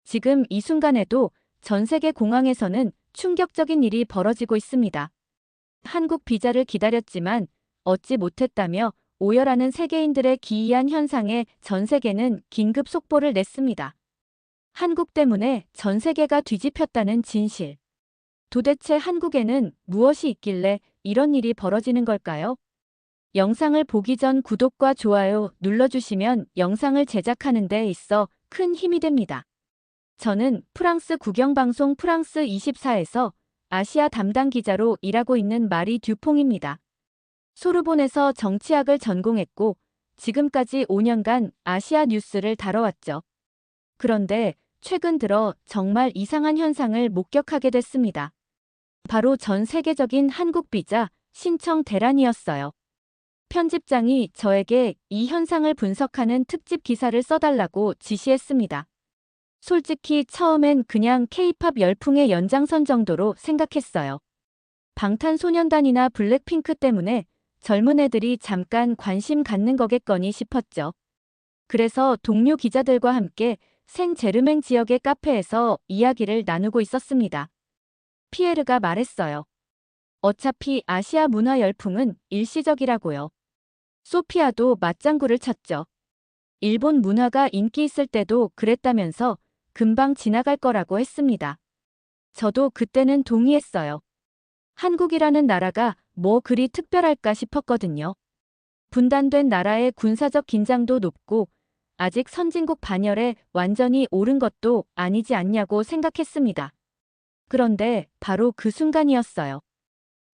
지금 이 순간에도 전 세계 공항에서는 충격적인 일이 벌어지고 있습니다. 한국 비자를 기다렸지만 얻지 못했다며 오열하는 세계인들의 기이한 현상에 전 세계는 긴급 속보를 냈습니다. 한국 때문에 전 세계가 뒤집혔다는 진실. 도대체 한국에는 무엇이 있길래 이런 일이 벌어지는 걸까요? 영상을 보기 전 구독과 좋아요 눌러주시면 영상을 제작하는 데 있어 큰 힘이 됩니다. 저는 프랑스 국영방송 프랑스 24에서 아시아 담당 기자로 일하고 있는 마리 듀퐁입니다. 소르본에서 정치학을 전공했고 지금까지 5년간 아시아 뉴스를 다뤄왔죠. 그런데 최근 들어 정말 이상한 현상을 목격하게 됐습니다. 바로 전 세계적인 한국 비자 신청 대란이었어요. 편집장이 저에게 이 현상을 분석하는 특집 기사를 써달라고 지시했습니다. 솔직히 처음엔 그냥 K-팝 열풍의 연장선 정도로 생각했어요. 방탄소년단이나 블랙핑크 때문에 젊은 애들이 잠깐 관심 갖는 거겠거니 싶었죠. 그래서 동료 기자들과 함께 생제르맹 지역의 카페에서 이야기를 나누고 있었습니다. 피에르가 말했어요. 어차피 아시아 문화 열풍은 일시적이라고요. 소피아도 맞장구를 쳤죠. 일본 문화가 인기 있을 때도 그랬다면서 금방 지나갈 거라고 했습니다. 저도 그때는 동의했어요. 한국이라는 나라가 뭐 그리 특별할까 싶었거든요. 분단된 나라의 군사적 긴장도 높고 아직 선진국 반열에 완전히 오른 것도 아니지 않냐고 생각했습니다. 그런데 바로 그 순간이었어요.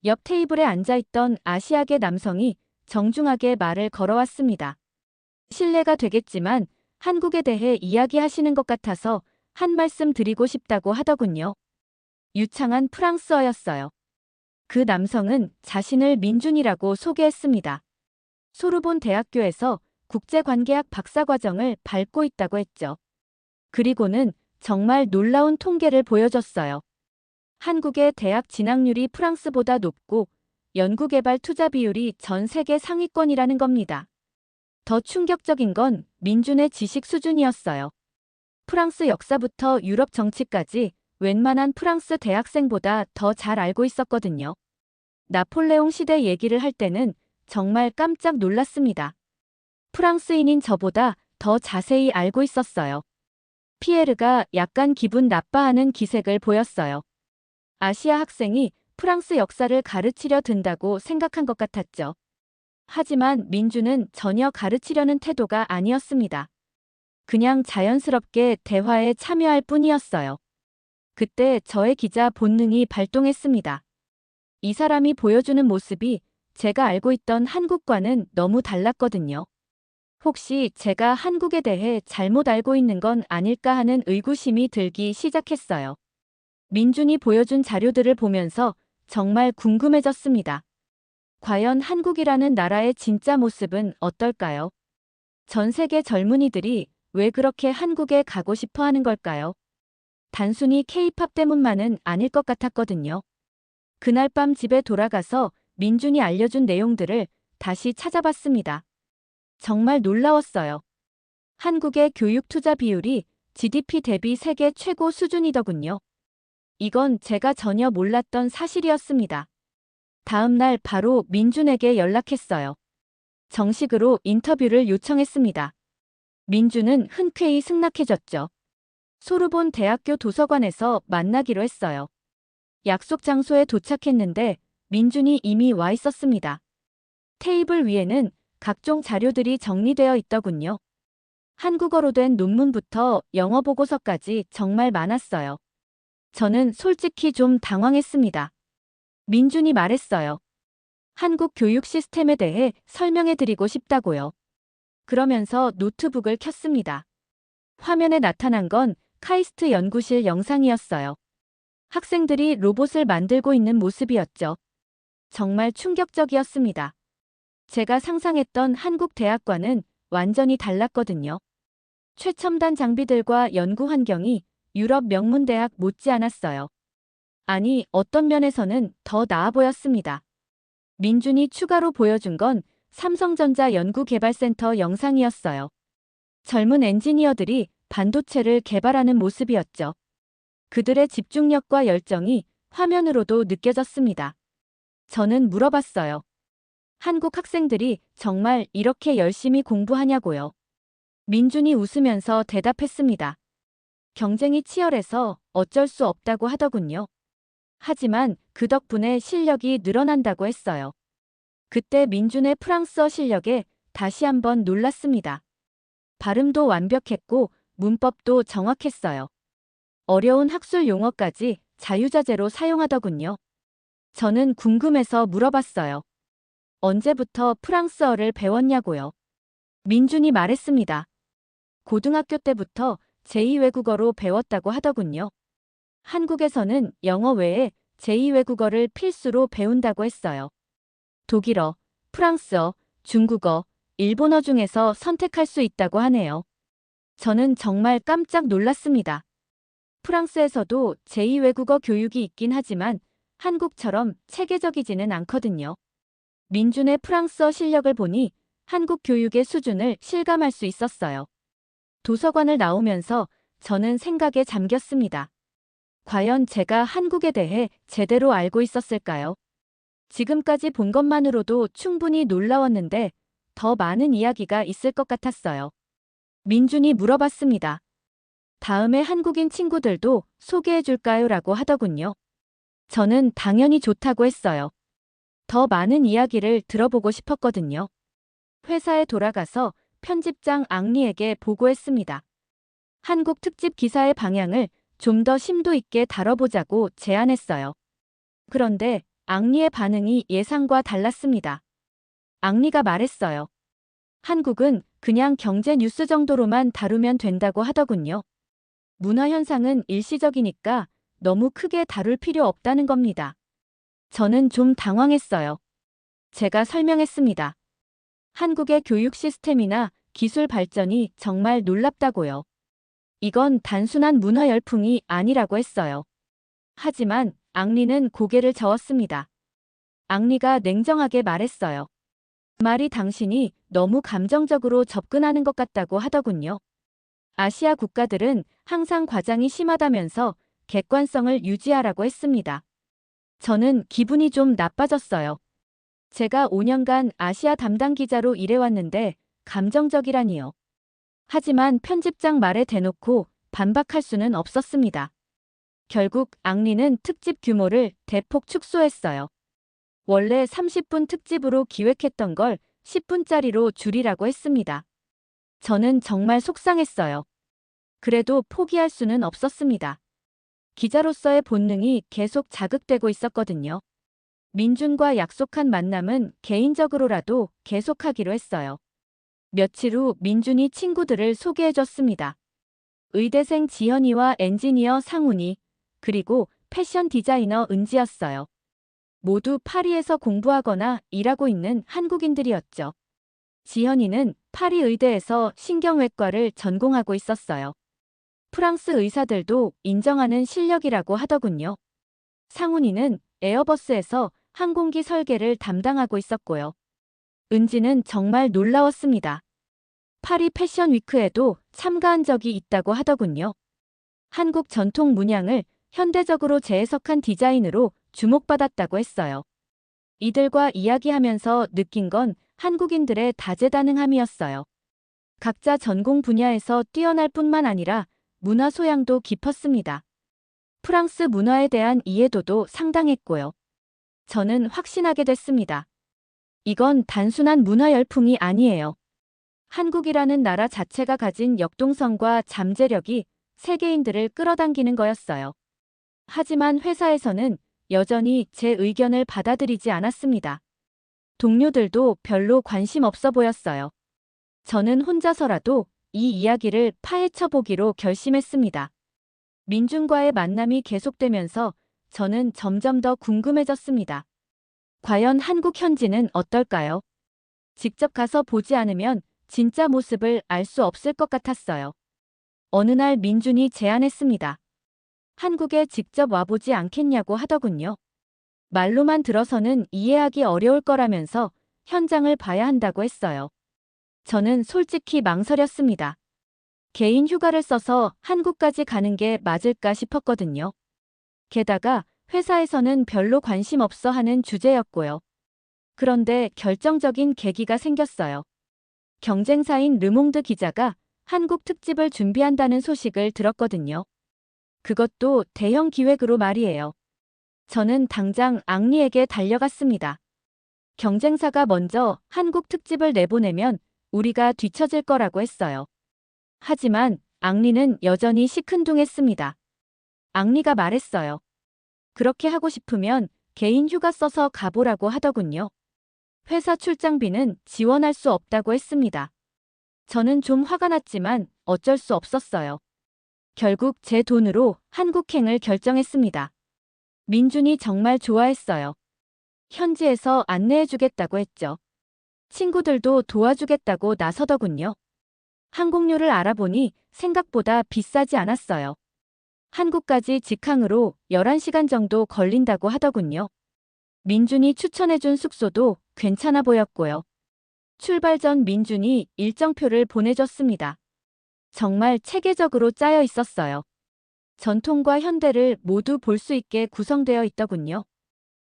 옆 테이블에 앉아있던 아시아계 남성이 정중하게 말을 걸어왔습니다. 실례가 되겠지만 한국에 대해 이야기하시는 것 같아서 한 말씀 드리고 싶다고 하더군요. 유창한 프랑스어였어요. 그 남성은 자신을 민준이라고 소개했습니다. 소르본 대학교에서 국제관계학 박사과정을 밟고 있다고 했죠. 그리고는 정말 놀라운 통계를 보여줬어요. 한국의 대학 진학률이 프랑스보다 높고 연구개발 투자 비율이 전 세계 상위권이라는 겁니다. 더 충격적인 건 민준의 지식 수준이었어요. 프랑스 역사부터 유럽 정치까지 웬만한 프랑스 대학생보다 더 잘 알고 있었거든요. 나폴레옹 시대 얘기를 할 때는 정말 깜짝 놀랐습니다. 프랑스인인 저보다 더 자세히 알고 있었어요. 피에르가 약간 기분 나빠하는 기색을 보였어요. 아시아 학생이 프랑스 역사를 가르치려 든다고 생각한 것 같았죠. 하지만 민주는 전혀 가르치려는 태도가 아니었습니다. 그냥 자연스럽게 대화에 참여할 뿐이었어요. 그때 저의 기자 본능이 발동했습니다. 이 사람이 보여주는 모습이 제가 알고 있던 한국과는 너무 달랐거든요. 혹시 제가 한국에 대해 잘못 알고 있는 건 아닐까 하는 의구심이 들기 시작했어요. 민준이 보여준 자료들을 보면서 정말 궁금해졌습니다. 과연 한국이라는 나라의 진짜 모습은 어떨까요? 전 세계 젊은이들이 왜 그렇게 한국에 가고 싶어 하는 걸까요? 단순히 K-팝 때문만은 아닐 것 같았거든요. 그날 밤 집에 돌아가서 민준이 알려준 내용들을 다시 찾아봤습니다. 정말 놀라웠어요. 한국의 교육 투자 비율이 GDP 대비 세계 최고 수준이더군요. 이건 제가 전혀 몰랐던 사실이었습니다. 다음 날 바로 민준에게 연락했어요. 정식으로 인터뷰를 요청했습니다. 민준은 흔쾌히 승낙해줬죠. 소르본 대학교 도서관에서 만나기로 했어요. 약속 장소에 도착했는데 민준이 이미 와 있었습니다. 테이블 위에는 각종 자료들이 정리되어 있더군요. 한국어로 된 논문부터 영어 보고서까지 정말 많았어요. 저는 솔직히 좀 당황했습니다. 민준이 말했어요. 한국 교육 시스템에 대해 설명해 드리고 싶다고요. 그러면서 노트북을 켰습니다. 화면에 나타난 건 카이스트 연구실 영상이었어요. 학생들이 로봇을 만들고 있는 모습이었죠. 정말 충격적이었습니다. 제가 상상했던 한국 대학과는 완전히 달랐거든요. 최첨단 장비들과 연구 환경이 유럽 명문대학 못지않았어요. 아니, 어떤 면에서는 더 나아 보였습니다. 민준이 추가로 보여준 건 삼성전자 연구개발센터 영상이었어요. 젊은 엔지니어들이 반도체를 개발하는 모습이었죠. 그들의 집중력과 열정이 화면으로도 느껴졌습니다. 저는 물어봤어요. 한국 학생들이 정말 이렇게 열심히 공부하냐고요. 민준이 웃으면서 대답했습니다. 경쟁이 치열해서 어쩔 수 없다고 하더군요. 하지만 그 덕분에 실력이 늘어난다고 했어요. 그때 민준의 프랑스어 실력에 다시 한번 놀랐습니다. 발음도 완벽했고 문법도 정확했어요. 어려운 학술 용어까지 자유자재로 사용하더군요. 저는 궁금해서 물어봤어요. 언제부터 프랑스어를 배웠냐고요. 민준이 말했습니다. 고등학교 때부터 제2외국어로 배웠다고 하더군요. 한국에서는 영어 외에 제2외국어를 필수로 배운다고 했어요. 독일어, 프랑스어, 중국어, 일본어 중에서 선택할 수 있다고 하네요. 저는 정말 깜짝 놀랐습니다. 프랑스에서도 제2외국어 교육이 있긴 하지만 한국처럼 체계적이지는 않거든요. 민준의 프랑스어 실력을 보니 한국 교육의 수준을 실감할 수 있었어요. 도서관을 나오면서 저는 생각에 잠겼습니다. 과연 제가 한국에 대해 제대로 알고 있었을까요? 지금까지 본 것만으로도 충분히 놀라웠는데 더 많은 이야기가 있을 것 같았어요. 민준이 물어봤습니다. 다음에 한국인 친구들도 소개해줄까요? 라고 하더군요. 저는 당연히 좋다고 했어요. 더 많은 이야기를 들어보고 싶었거든요. 회사에 돌아가서 편집장 앙리에게 보고했습니다. 한국 특집 기사의 방향을 좀 더 심도 있게 다뤄보자고 제안했어요. 그런데 앙리의 반응이 예상과 달랐습니다. 앙리가 말했어요. 한국은 그냥 경제 뉴스 정도로만 다루면 된다고 하더군요. 문화 현상은 일시적이니까 너무 크게 다룰 필요 없다는 겁니다. 저는 좀 당황했어요. 제가 설명했습니다. 한국의 교육 시스템이나 기술 발전이 정말 놀랍다고요. 이건 단순한 문화 열풍이 아니라고 했어요. 하지만 앙리는 고개를 저었습니다. 앙리가 냉정하게 말했어요. 말이 당신이 너무 감정적으로 접근하는 것 같다고 하더군요. 아시아 국가들은 항상 과장이 심하다면서 객관성을 유지하라고 했습니다. 저는 기분이 좀 나빠졌어요. 제가 5년간 아시아 담당 기자로 일해왔는데 감정적이라니요. 하지만 편집장 말에 대놓고 반박할 수는 없었습니다. 결국 앙리는 특집 규모를 대폭 축소했어요. 원래 30분 특집으로 기획했던 걸 10분짜리로 줄이라고 했습니다. 저는 정말 속상했어요. 그래도 포기할 수는 없었습니다. 기자로서의 본능이 계속 자극되고 있었거든요. 민준과 약속한 만남은 개인적으로라도 계속하기로 했어요. 며칠 후 민준이 친구들을 소개해줬습니다. 의대생 지현이와 엔지니어 상훈이, 그리고 패션 디자이너 은지였어요. 모두 파리에서 공부하거나 일하고 있는 한국인들이었죠. 지현이는 파리 의대에서 신경외과를 전공하고 있었어요. 프랑스 의사들도 인정하는 실력이라고 하더군요. 상훈이는 에어버스에서 항공기 설계를 담당하고 있었고요. 은지는 정말 놀라웠습니다. 파리 패션 위크에도 참가한 적이 있다고 하더군요. 한국 전통 문양을 현대적으로 재해석한 디자인으로 주목받았다고 했어요. 이들과 이야기하면서 느낀 건 한국인들의 다재다능함이었어요. 각자 전공 분야에서 뛰어날 뿐만 아니라 문화 소양도 깊었습니다. 프랑스 문화에 대한 이해도도 상당했고요. 저는 확신하게 됐습니다. 이건 단순한 문화 열풍이 아니에요. 한국이라는 나라 자체가 가진 역동성과 잠재력이 세계인들을 끌어당기는 거였어요. 하지만 회사에서는 여전히 제 의견을 받아들이지 않았습니다. 동료들도 별로 관심 없어 보였어요. 저는 혼자서라도 이 이야기를 파헤쳐 보기로 결심했습니다. 민준과의 만남이 계속되면서 저는 점점 더 궁금해졌습니다. 과연 한국 현지는 어떨까요? 직접 가서 보지 않으면 진짜 모습을 알 수 없을 것 같았어요. 어느 날 민준이 제안했습니다. 한국에 직접 와보지 않겠냐고 하더군요. 말로만 들어서는 이해하기 어려울 거라면서 현장을 봐야 한다고 했어요. 저는 솔직히 망설였습니다. 개인 휴가를 써서 한국까지 가는 게 맞을까 싶었거든요. 게다가 회사에서는 별로 관심 없어 하는 주제였고요. 그런데 결정적인 계기가 생겼어요. 경쟁사인 르몽드 기자가 한국 특집을 준비한다는 소식을 들었거든요. 그것도 대형 기획으로 말이에요. 저는 당장 앙리에게 달려갔습니다. 경쟁사가 먼저 한국 특집을 내보내면 우리가 뒤처질 거라고 했어요. 하지만 앙리는 여전히 시큰둥했습니다. 앙리가 말했어요. 그렇게 하고 싶으면 개인 휴가 써서 가보라고 하더군요. 회사 출장비는 지원할 수 없다고 했습니다. 저는 좀 화가 났지만 어쩔 수 없었어요. 결국 제 돈으로 한국행을 결정했습니다. 민준이 정말 좋아했어요. 현지에서 안내해주겠다고 했죠. 친구들도 도와주겠다고 나서더군요. 항공료를 알아보니 생각보다 비싸지 않았어요. 한국까지 직항으로 11시간 정도 걸린다고 하더군요. 민준이 추천해준 숙소도 괜찮아 보였고요. 출발 전 민준이 일정표를 보내줬습니다. 정말 체계적으로 짜여 있었어요. 전통과 현대를 모두 볼 수 있게 구성되어 있더군요.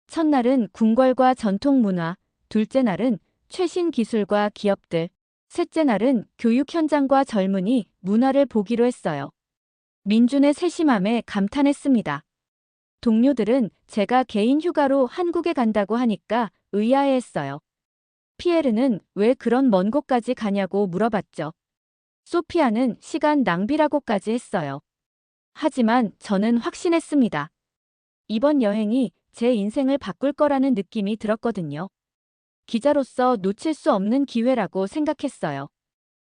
첫날은 궁궐과 전통 문화, 둘째 날은 최신 기술과 기업들, 셋째 날은 교육 현장과 젊은이, 문화를 보기로 했어요. 민준의 세심함에 감탄했습니다. 동료들은 제가 개인 휴가로 한국에 간다고 하니까 의아해했어요. 피에르는 왜 그런 먼 곳까지 가냐고 물어봤죠. 소피아는 시간 낭비라고까지 했어요. 하지만 저는 확신했습니다. 이번 여행이 제 인생을 바꿀 거라는 느낌이 들었거든요. 기자로서 놓칠 수 없는 기회라고 생각했어요.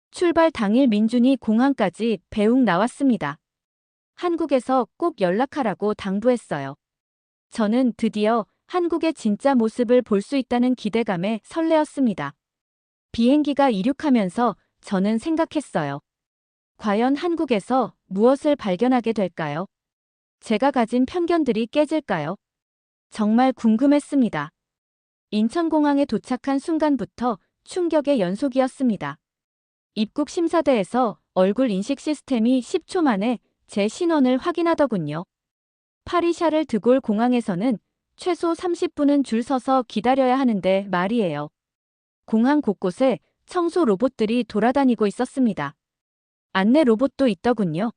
출발 당일 민준이 공항까지 배웅 나왔습니다. 한국에서 꼭 연락하라고 당부했어요. 저는 드디어 한국의 진짜 모습을 볼 수 있다는 기대감에 설레었습니다. 비행기가 이륙하면서 저는 생각했어요. 과연 한국에서 무엇을 발견하게 될까요? 제가 가진 편견들이 깨질까요? 정말 궁금했습니다. 인천공항에 도착한 순간부터 충격의 연속이었습니다. 입국 심사대에서 얼굴 인식 시스템이 10초 만에 제 신원을 확인하더군요. 파리 샤를 드골 공항에서는 최소 30분은 줄 서서 기다려야 하는데 말이에요. 공항 곳곳에 청소 로봇들이 돌아다니고 있었습니다. 안내 로봇도 있더군요.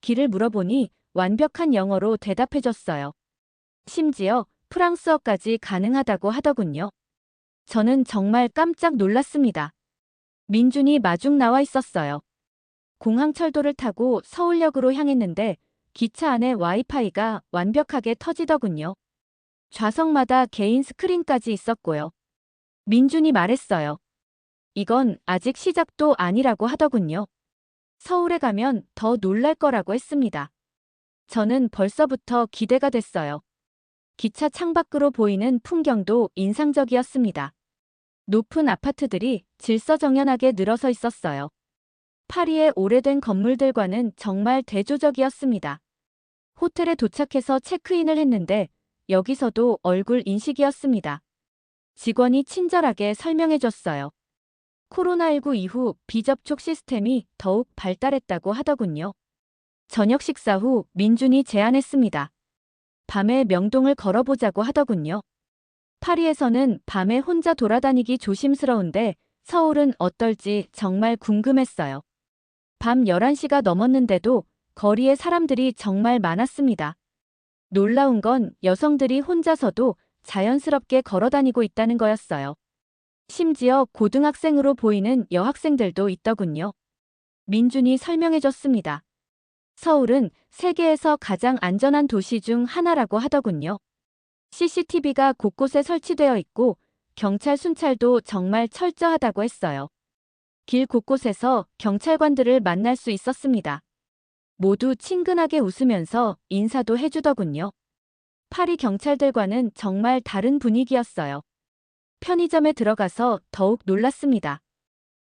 길을 물어보니 완벽한 영어로 대답해줬어요. 심지어 프랑스어까지 가능하다고 하더군요. 저는 정말 깜짝 놀랐습니다. 민준이 마중 나와 있었어요. 공항 철도를 타고 서울역으로 향했는데 기차 안에 와이파이가 완벽하게 터지더군요. 좌석마다 개인 스크린까지 있었고요. 민준이 말했어요. 이건 아직 시작도 아니라고 하더군요. 서울에 가면 더 놀랄 거라고 했습니다. 저는 벌써부터 기대가 됐어요. 기차 창밖으로 보이는 풍경도 인상적이었습니다. 높은 아파트들이 질서정연하게 늘어서 있었어요. 파리의 오래된 건물들과는 정말 대조적이었습니다. 호텔에 도착해서 체크인을 했는데 여기서도 얼굴 인식이었습니다. 직원이 친절하게 설명해줬어요. 코로나19 이후 비접촉 시스템이 더욱 발달했다고 하더군요. 저녁 식사 후 민준이 제안했습니다. 밤에 명동을 걸어보자고 하더군요. 파리에서는 밤에 혼자 돌아다니기 조심스러운데 서울은 어떨지 정말 궁금했어요. 밤 11시가 넘었는데도 거리에 사람들이 정말 많았습니다. 놀라운 건 여성들이 혼자서도 자연스럽게 걸어다니고 있다는 거였어요. 심지어 고등학생으로 보이는 여학생들도 있더군요. 민준이 설명해줬습니다. 서울은 세계에서 가장 안전한 도시 중 하나라고 하더군요. CCTV가 곳곳에 설치되어 있고 경찰 순찰도 정말 철저하다고 했어요. 길 곳곳에서 경찰관들을 만날 수 있었습니다. 모두 친근하게 웃으면서 인사도 해주더군요. 파리 경찰들과는 정말 다른 분위기였어요. 편의점에 들어가서 더욱 놀랐습니다.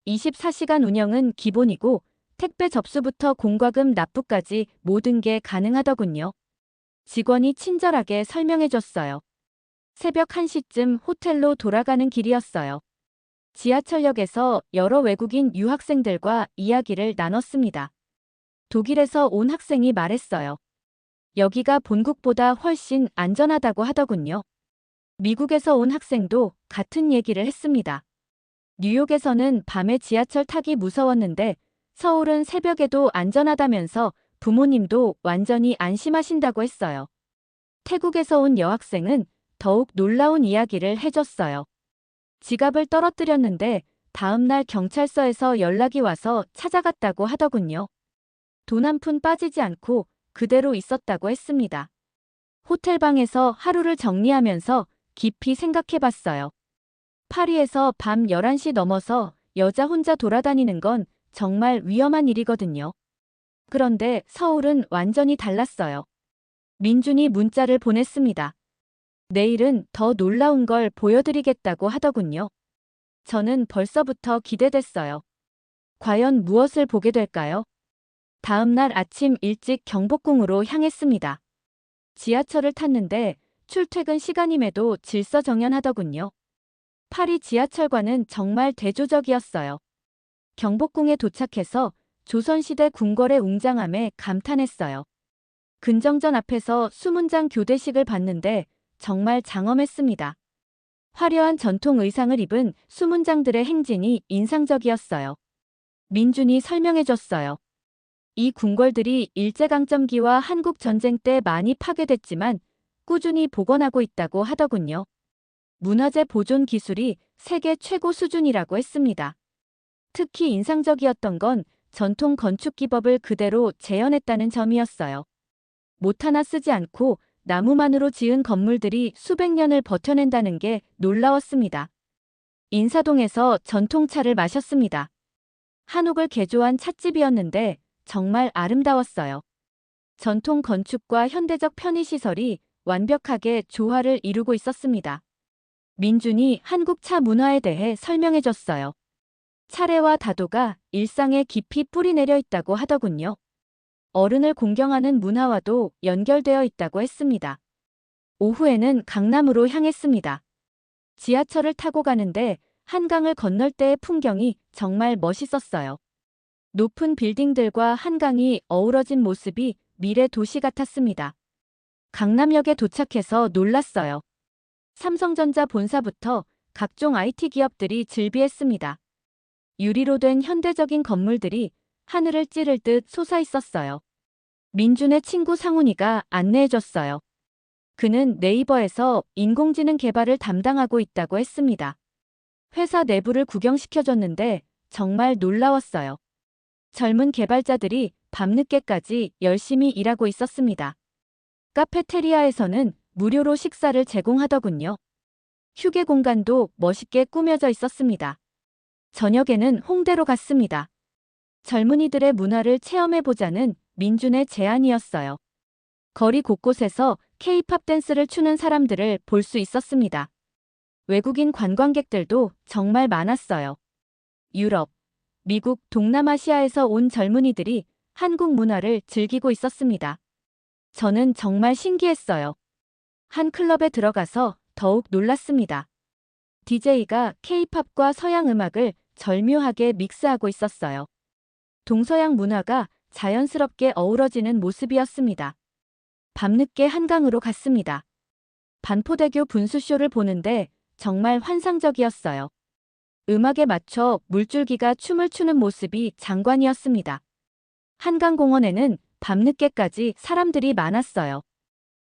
24시간 운영은 기본이고 택배 접수부터 공과금 납부까지 모든 게 가능하더군요. 직원이 친절하게 설명해줬어요. 새벽 1시쯤 호텔로 돌아가는 길이었어요. 지하철역에서 여러 외국인 유학생들과 이야기를 나눴습니다. 독일에서 온 학생이 말했어요. 여기가 본국보다 훨씬 안전하다고 하더군요. 미국에서 온 학생도 같은 얘기를 했습니다. 뉴욕에서는 밤에 지하철 타기 무서웠는데 서울은 새벽에도 안전하다면서 부모님도 완전히 안심하신다고 했어요. 태국에서 온 여학생은 더욱 놀라운 이야기를 해줬어요. 지갑을 떨어뜨렸는데 다음날 경찰서에서 연락이 와서 찾아갔다고 하더군요. 돈 한 푼 빠지지 않고 그대로 있었다고 했습니다. 호텔방에서 하루를 정리하면서 깊이 생각해봤어요. 파리에서 밤 11시 넘어서 여자 혼자 돌아다니는 건 정말 위험한 일이거든요. 그런데 서울은 완전히 달랐어요. 민준이 문자를 보냈습니다. 내일은 더 놀라운 걸 보여드리겠다고 하더군요. 저는 벌써부터 기대됐어요. 과연 무엇을 보게 될까요? 다음 날 아침 일찍 경복궁으로 향했습니다. 지하철을 탔는데 출퇴근 시간임에도 질서정연하더군요. 파리 지하철관은 정말 대조적이었어요. 경복궁에 도착해서 조선시대 궁궐의 웅장함에 감탄했어요. 근정전 앞에서 수문장 교대식을 봤는데 정말 장엄했습니다. 화려한 전통 의상을 입은 수문장들의 행진이 인상적이었어요. 민준이 설명해줬어요. 이 궁궐들이 일제강점기와 한국전쟁 때 많이 파괴됐지만 꾸준히 복원하고 있다고 하더군요. 문화재 보존 기술이 세계 최고 수준이라고 했습니다. 특히 인상적이었던 건 전통 건축 기법을 그대로 재현했다는 점이었어요. 못 하나 쓰지 않고 나무만으로 지은 건물들이 수백 년을 버텨낸다는 게 놀라웠습니다. 인사동에서 전통차를 마셨습니다. 한옥을 개조한 찻집이었는데 정말 아름다웠어요. 전통 건축과 현대적 편의시설이 완벽하게 조화를 이루고 있었습니다. 민준이 한국 차 문화에 대해 설명해줬어요. 차례와 다도가 일상에 깊이 뿌리내려 있다고 하더군요. 어른을 공경하는 문화와도 연결되어 있다고 했습니다. 오후에는 강남으로 향했습니다. 지하철을 타고 가는데 한강을 건널 때의 풍경이 정말 멋있었어요. 높은 빌딩들과 한강이 어우러진 모습이 미래 도시 같았습니다. 강남역에 도착해서 놀랐어요. 삼성전자 본사부터 각종 IT 기업들이 즐비했습니다. 유리로 된 현대적인 건물들이 하늘을 찌를 듯 솟아 있었어요. 민준의 친구 상훈이가 안내해줬어요. 그는 네이버에서 인공지능 개발을 담당하고 있다고 했습니다. 회사 내부를 구경시켜줬는데 정말 놀라웠어요. 젊은 개발자들이 밤늦게까지 열심히 일하고 있었습니다. 카페테리아에서는 무료로 식사를 제공하더군요. 휴게 공간도 멋있게 꾸며져 있었습니다. 저녁에는 홍대로 갔습니다. 젊은이들의 문화를 체험해보자는 민준의 제안이었어요. 거리 곳곳에서 K-팝 댄스를 추는 사람들을 볼 수 있었습니다. 외국인 관광객들도 정말 많았어요. 유럽, 미국, 동남아시아에서 온 젊은이들이 한국 문화를 즐기고 있었습니다. 저는 정말 신기했어요. 한 클럽에 들어가서 더욱 놀랐습니다. DJ가 K-팝과 서양 음악을 절묘하게 믹스하고 있었어요. 동서양 문화가 자연스럽게 어우러지는 모습이었습니다. 밤늦게 한강으로 갔습니다. 반포대교 분수쇼를 보는데 정말 환상적이었어요. 음악에 맞춰 물줄기가 춤을 추는 모습이 장관이었습니다. 한강공원에는 밤늦게까지 사람들이 많았어요.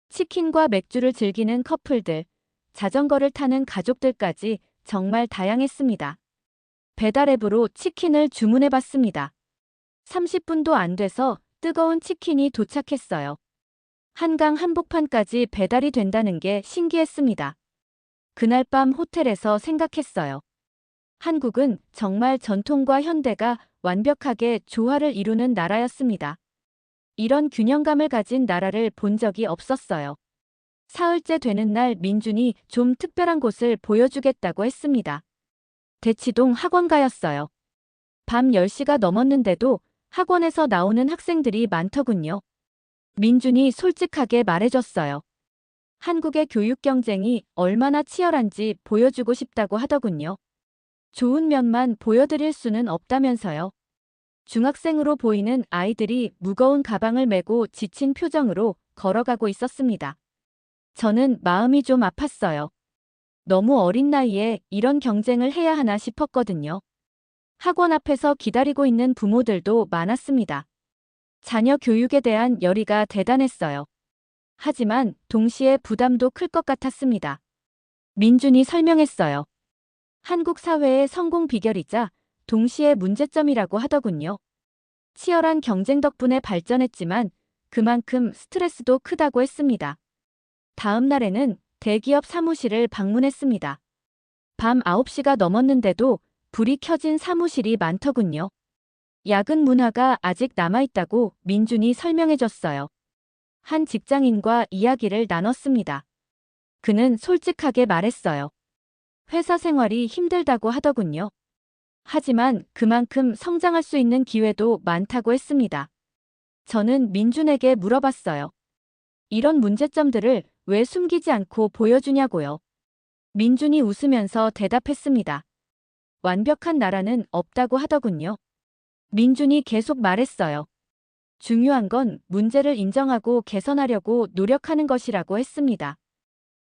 치킨과 맥주를 즐기는 커플들, 자전거를 타는 가족들까지 정말 다양했습니다. 배달앱으로 치킨을 주문해봤습니다. 30분도 안 돼서 뜨거운 치킨이 도착했어요. 한강 한복판까지 배달이 된다는 게 신기했습니다. 그날 밤 호텔에서 생각했어요. 한국은 정말 전통과 현대가 완벽하게 조화를 이루는 나라였습니다. 이런 균형감을 가진 나라를 본 적이 없었어요. 사흘째 되는 날 민준이 좀 특별한 곳을 보여주겠다고 했습니다. 대치동 학원가였어요. 밤 10시가 넘었는데도 학원에서 나오는 학생들이 많더군요. 민준이 솔직하게 말해줬어요. 한국의 교육 경쟁이 얼마나 치열한지 보여주고 싶다고 하더군요. 좋은 면만 보여드릴 수는 없다면서요. 중학생으로 보이는 아이들이 무거운 가방을 메고 지친 표정으로 걸어가고 있었습니다. 저는 마음이 좀 아팠어요. 너무 어린 나이에 이런 경쟁을 해야 하나 싶었거든요. 학원 앞에서 기다리고 있는 부모들도 많았습니다. 자녀 교육에 대한 열의가 대단했어요. 하지만 동시에 부담도 클 것 같았습니다. 민준이 설명했어요. 한국 사회의 성공 비결이자 동시에 문제점이라고 하더군요. 치열한 경쟁 덕분에 발전했지만 그만큼 스트레스도 크다고 했습니다. 다음 날에는 대기업 사무실을 방문했습니다. 밤 9시가 넘었는데도 불이 켜진 사무실이 많더군요. 야근 문화가 아직 남아있다고 민준이 설명해줬어요. 한 직장인과 이야기를 나눴습니다. 그는 솔직하게 말했어요. 회사 생활이 힘들다고 하더군요. 하지만 그만큼 성장할 수 있는 기회도 많다고 했습니다. 저는 민준에게 물어봤어요. 이런 문제점들을 왜 숨기지 않고 보여주냐고요. 민준이 웃으면서 대답했습니다. 완벽한 나라는 없다고 하더군요. 민준이 계속 말했어요. 중요한 건 문제를 인정하고 개선하려고 노력하는 것이라고 했습니다.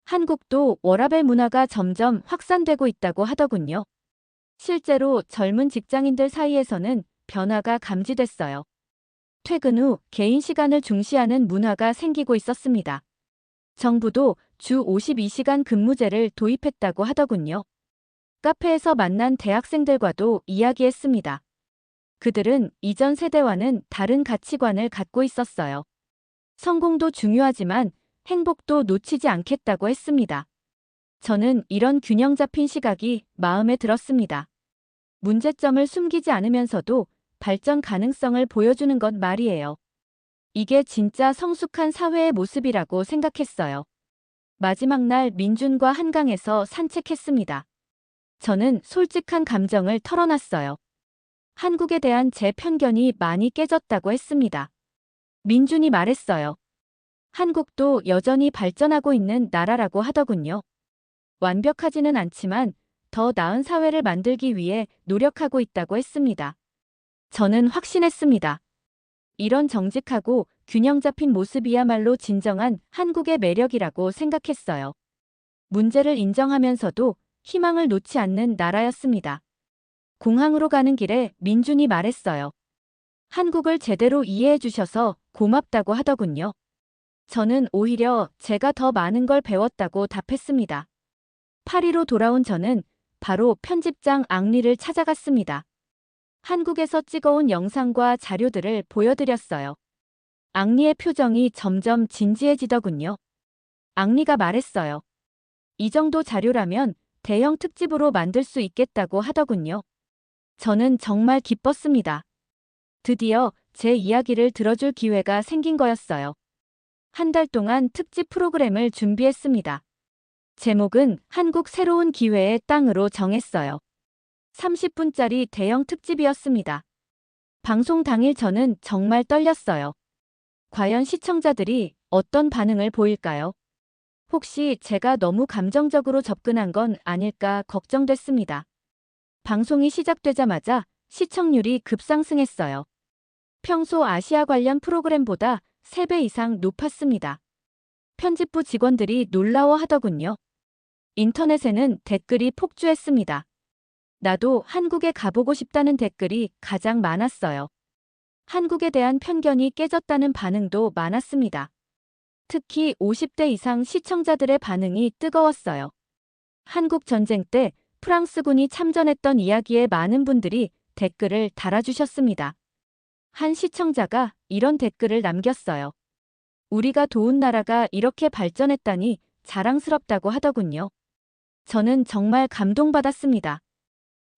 한국도 워라밸 문화가 점점 확산되고 있다고 하더군요. 실제로 젊은 직장인들 사이에서는 변화가 감지됐어요. 퇴근 후 개인 시간을 중시하는 문화가 생기고 있었습니다. 정부도 주 52시간 근무제를 도입했다고 하더군요. 카페에서 만난 대학생들과도 이야기했습니다. 그들은 이전 세대와는 다른 가치관을 갖고 있었어요. 성공도 중요하지만 행복도 놓치지 않겠다고 했습니다. 저는 이런 균형 잡힌 시각이 마음에 들었습니다. 문제점을 숨기지 않으면서도 발전 가능성을 보여주는 것 말이에요. 이게 진짜 성숙한 사회의 모습이라고 생각했어요. 마지막 날 민준과 한강에서 산책했습니다. 저는 솔직한 감정을 털어놨어요. 한국에 대한 제 편견이 많이 깨졌다고 했습니다. 민준이 말했어요. 한국도 여전히 발전하고 있는 나라라고 하더군요. 완벽하지는 않지만 더 나은 사회를 만들기 위해 노력하고 있다고 했습니다. 저는 확신했습니다. 이런 정직하고 균형 잡힌 모습이야말로 진정한 한국의 매력이라고 생각했어요. 문제를 인정하면서도 희망을 놓지 않는 나라였습니다. 공항으로 가는 길에 민준이 말했어요. 한국을 제대로 이해해 주셔서 고맙다고 하더군요. 저는 오히려 제가 더 많은 걸 배웠다고 답했습니다. 파리로 돌아온 저는 바로 편집장 앙리를 찾아갔습니다. 한국에서 찍어온 영상과 자료들을 보여드렸어요. 앙리의 표정이 점점 진지해지더군요. 앙리가 말했어요. 이 정도 자료라면 대형 특집으로 만들 수 있겠다고 하더군요. 저는 정말 기뻤습니다. 드디어 제 이야기를 들어줄 기회가 생긴 거였어요. 한 달 동안 특집 프로그램을 준비했습니다. 제목은 한국 새로운 기회의 땅으로 정했어요. 30분짜리 대형 특집이었습니다. 방송 당일 저는 정말 떨렸어요. 과연 시청자들이 어떤 반응을 보일까요? 혹시 제가 너무 감정적으로 접근한 건 아닐까 걱정됐습니다. 방송이 시작되자마자 시청률이 급상승했어요. 평소 아시아 관련 프로그램보다 3배 이상 높았습니다. 편집부 직원들이 놀라워하더군요. 인터넷에는 댓글이 폭주했습니다. 나도 한국에 가보고 싶다는 댓글이 가장 많았어요. 한국에 대한 편견이 깨졌다는 반응도 많았습니다. 특히 50대 이상 시청자들의 반응이 뜨거웠어요. 한국 전쟁 때 프랑스군이 참전했던 이야기에 많은 분들이 댓글을 달아주셨습니다. 한 시청자가 이런 댓글을 남겼어요. 우리가 도운 나라가 이렇게 발전했다니 자랑스럽다고 하더군요. 저는 정말 감동받았습니다.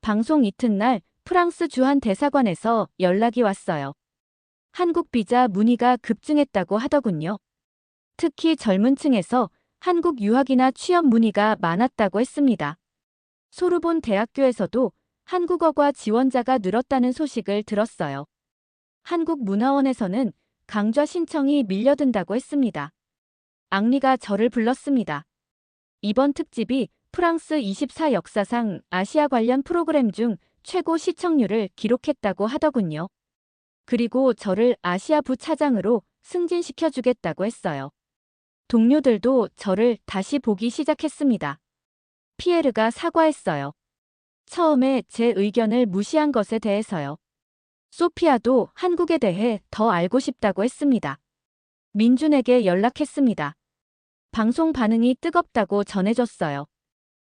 방송 이튿날 프랑스 주한 대사관에서 연락이 왔어요. 한국 비자 문의가 급증했다고 하더군요. 특히 젊은 층에서 한국 유학이나 취업 문의가 많았다고 했습니다. 소르본 대학교에서도 한국어과 지원자가 늘었다는 소식을 들었어요. 한국문화원에서는 강좌 신청이 밀려든다고 했습니다. 앙리가 저를 불렀습니다. 이번 특집이 프랑스 24 역사상 아시아 관련 프로그램 중 최고 시청률을 기록했다고 하더군요. 그리고 저를 아시아 부차장으로 승진시켜주겠다고 했어요. 동료들도 저를 다시 보기 시작했습니다. 피에르가 사과했어요. 처음에 제 의견을 무시한 것에 대해서요. 소피아도 한국에 대해 더 알고 싶다고 했습니다. 민준에게 연락했습니다. 방송 반응이 뜨겁다고 전해줬어요.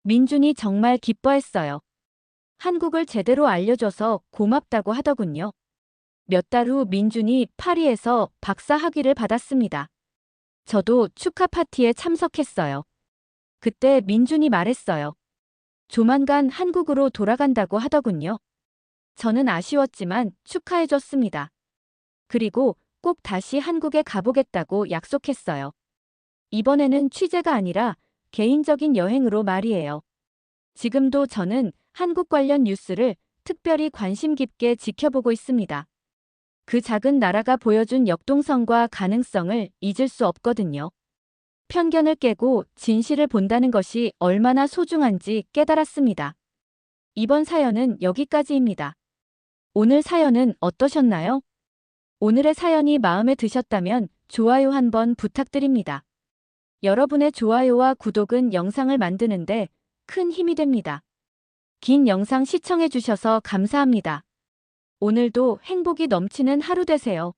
민준이 정말 기뻐했어요. 한국을 제대로 알려줘서 고맙다고 하더군요. 몇 달 후 민준이 파리에서 박사 학위를 받았습니다. 저도 축하 파티에 참석했어요. 그때 민준이 말했어요. 조만간 한국으로 돌아간다고 하더군요. 저는 아쉬웠지만 축하해줬습니다. 그리고 꼭 다시 한국에 가보겠다고 약속했어요. 이번에는 취재가 아니라 개인적인 여행으로 말이에요. 지금도 저는 한국 관련 뉴스를 특별히 관심 깊게 지켜보고 있습니다. 그 작은 나라가 보여준 역동성과 가능성을 잊을 수 없거든요. 편견을 깨고 진실을 본다는 것이 얼마나 소중한지 깨달았습니다. 이번 사연은 여기까지입니다. 오늘 사연은 어떠셨나요? 오늘의 사연이 마음에 드셨다면 좋아요 한번 부탁드립니다. 여러분의 좋아요와 구독은 영상을 만드는데 큰 힘이 됩니다. 긴 영상 시청해 주셔서 감사합니다. 오늘도 행복이 넘치는 하루 되세요.